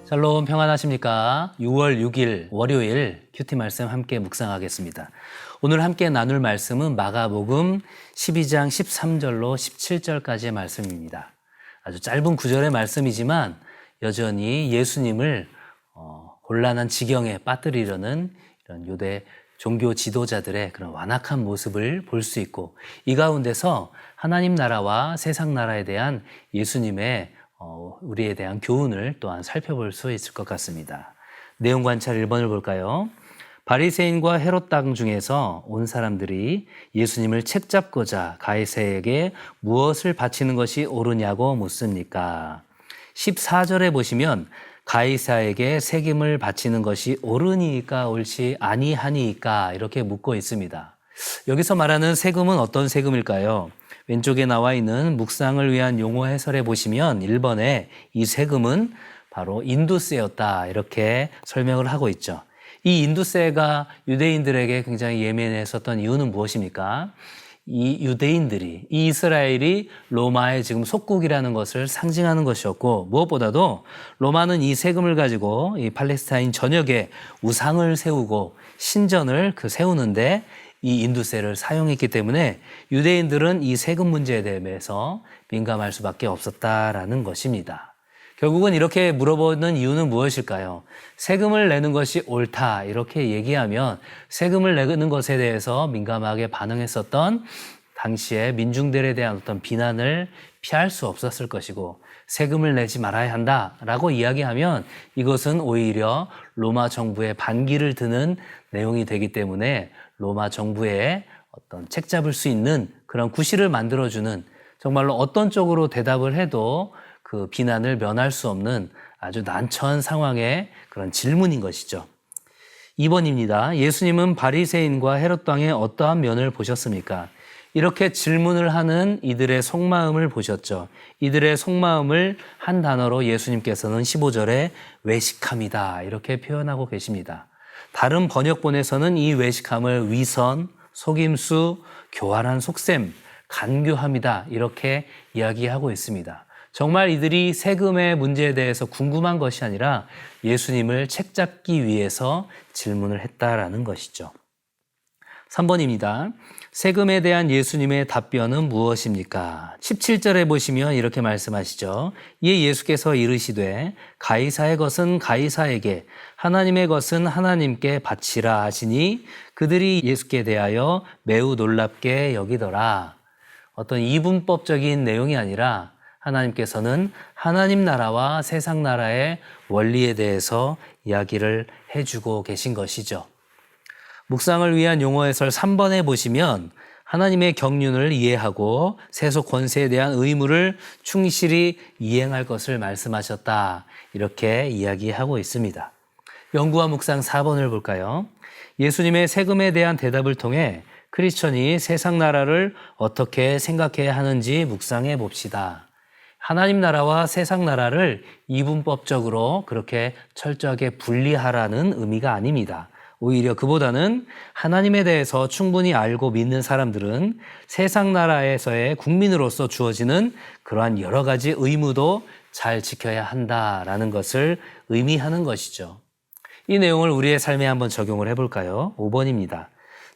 샬롬 평안하십니까? 6월 6일 월요일 큐티 말씀 함께 묵상하겠습니다. 오늘 함께 나눌 말씀은 마가복음 12장 13절로 17절까지의 말씀입니다. 아주 짧은 구절의 말씀이지만 여전히 예수님을 곤란한 지경에 빠뜨리려는 이런 유대 종교 지도자들의 그런 완악한 모습을 볼 수 있고, 이 가운데서 하나님 나라와 세상 나라에 대한 예수님의 우리에 대한 교훈을 또한 살펴볼 수 있을 것 같습니다. 내용 관찰 1번을 볼까요? 바리새인과 헤롯 당 중에서 온 사람들이 예수님을 책잡고자 가이사에게 무엇을 바치는 것이 옳으냐고 묻습니까? 14절에 보시면 가이사에게 세금을 바치는 것이 옳으니까 옳지 아니하니까 이렇게 묻고 있습니다. 여기서 말하는 세금은 어떤 세금일까요? 왼쪽에 나와 있는 묵상을 위한 용어 해설에 보시면 1번에 이 세금은 바로 인두세였다 이렇게 설명을 하고 있죠. 이 인두세가 유대인들에게 굉장히 예민했었던 이유는 무엇입니까? 이 유대인들이, 이 이스라엘이 로마의 지금 속국이라는 것을 상징하는 것이었고, 무엇보다도 로마는 이 세금을 가지고 이 팔레스타인 전역에 우상을 세우고 신전을 세우는데 이 인두세를 사용했기 때문에 유대인들은 이 세금 문제에 대해서 민감할 수밖에 없었다라는 것입니다. 결국은 이렇게 물어보는 이유는 무엇일까요? 세금을 내는 것이 옳다 이렇게 얘기하면 세금을 내는 것에 대해서 민감하게 반응했었던 당시의 민중들에 대한 어떤 비난을 피할 수 없었을 것이고, 세금을 내지 말아야 한다라고 이야기하면 이것은 오히려 로마 정부의 반기를 드는 내용이 되기 때문에 로마 정부에 어떤 책잡을 수 있는 그런 구실을 만들어주는, 정말로 어떤 쪽으로 대답을 해도 그 비난을 면할 수 없는 아주 난처한 상황의 그런 질문인 것이죠. 2번입니다. 예수님은 바리새인과 헤롯 왕의 어떠한 면을 보셨습니까? 이렇게 질문을 하는 이들의 속마음을 보셨죠. 이들의 속마음을 한 단어로 예수님께서는 15절에 외식함이다 이렇게 표현하고 계십니다. 다른 번역본에서는 이 외식함을 위선, 속임수, 교활한 속셈, 간교함이다 이렇게 이야기하고 있습니다. 정말 이들이 세금의 문제에 대해서 궁금한 것이 아니라 예수님을 책잡기 위해서 질문을 했다라는 것이죠. 3번입니다. 세금에 대한 예수님의 답변은 무엇입니까? 17절에 보시면 이렇게 말씀하시죠. 이에 예수께서 이르시되 가이사의 것은 가이사에게, 하나님의 것은 하나님께 바치라 하시니 그들이 예수께 대하여 매우 놀랍게 여기더라. 어떤 이분법적인 내용이 아니라 하나님께서는 하나님 나라와 세상 나라의 원리에 대해서 이야기를 해주고 계신 것이죠. 묵상을 위한 용어 해설 3번에 보시면 하나님의 경륜을 이해하고 세속 권세에 대한 의무를 충실히 이행할 것을 말씀하셨다 이렇게 이야기하고 있습니다. 연구와 묵상 4번을 볼까요? 예수님의 세금에 대한 대답을 통해 크리스천이 세상 나라를 어떻게 생각해야 하는지 묵상해 봅시다. 하나님 나라와 세상 나라를 이분법적으로 그렇게 철저하게 분리하라는 의미가 아닙니다. 오히려 그보다는 하나님에 대해서 충분히 알고 믿는 사람들은 세상 나라에서의 국민으로서 주어지는 그러한 여러 가지 의무도 잘 지켜야 한다라는 것을 의미하는 것이죠. 이 내용을 우리의 삶에 한번 적용을 해볼까요? 5번입니다.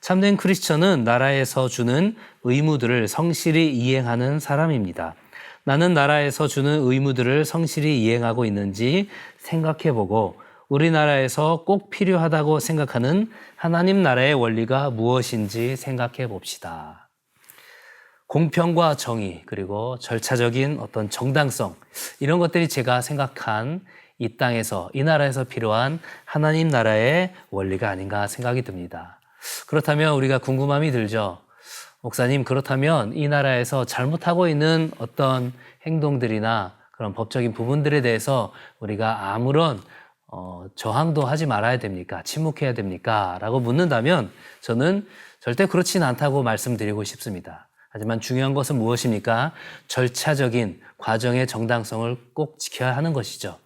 참된 크리스천은 나라에서 주는 의무들을 성실히 이행하는 사람입니다. 나는 나라에서 주는 의무들을 성실히 이행하고 있는지 생각해보고 우리나라에서 꼭 필요하다고 생각하는 하나님 나라의 원리가 무엇인지 생각해 봅시다. 공평과 정의, 그리고 절차적인 어떤 정당성, 이런 것들이 제가 생각한 이 땅에서, 이 나라에서 필요한 하나님 나라의 원리가 아닌가 생각이 듭니다. 그렇다면 우리가 궁금함이 들죠. 목사님, 그렇다면 이 나라에서 잘못하고 있는 어떤 행동들이나 그런 법적인 부분들에 대해서 우리가 아무런 저항도 하지 말아야 됩니까? 침묵해야 됩니까? 라고 묻는다면 저는 절대 그렇지는 않다고 말씀드리고 싶습니다. 하지만 중요한 것은 무엇입니까? 절차적인 과정의 정당성을 꼭 지켜야 하는 것이죠.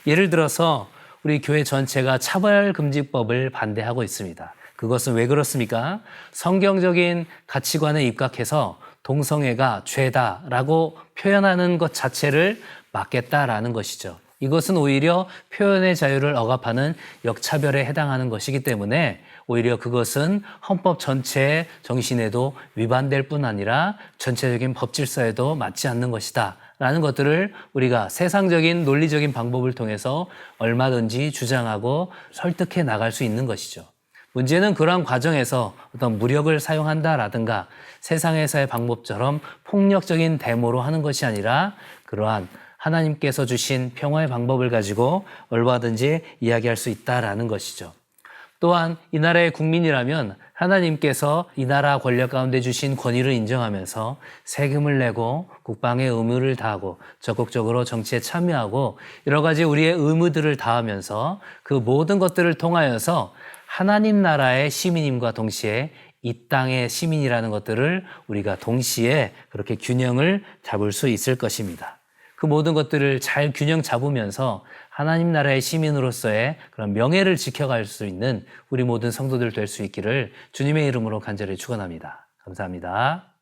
예를 들어서 우리 교회 전체가 차별금지법을 반대하고 있습니다. 그것은 왜 그렇습니까? 성경적인 가치관에 입각해서 동성애가 죄다라고 표현하는 것 자체를 막겠다라는 것이죠. 이것은 오히려 표현의 자유를 억압하는 역차별에 해당하는 것이기 때문에 오히려 그것은 헌법 전체의 정신에도 위반될 뿐 아니라 전체적인 법 질서에도 맞지 않는 것이다 라는 것들을 우리가 세상적인 논리적인 방법을 통해서 얼마든지 주장하고 설득해 나갈 수 있는 것이죠. 문제는 그러한 과정에서 어떤 무력을 사용한다라든가 세상에서의 방법처럼 폭력적인 데모로 하는 것이 아니라 그러한 하나님께서 주신 평화의 방법을 가지고 얼마든지 이야기할 수 있다라는 것이죠. 또한 이 나라의 국민이라면 하나님께서 이 나라 권력 가운데 주신 권위를 인정하면서 세금을 내고 국방의 의무를 다하고 적극적으로 정치에 참여하고 여러 가지 우리의 의무들을 다하면서 그 모든 것들을 통하여서 하나님 나라의 시민임과 동시에 이 땅의 시민이라는 것들을 우리가 동시에 그렇게 균형을 잡을 수 있을 것입니다. 그 모든 것들을 잘 균형 잡으면서 하나님 나라의 시민으로서의 그런 명예를 지켜갈 수 있는 우리 모든 성도들 될 수 있기를 주님의 이름으로 간절히 축원합니다. 감사합니다.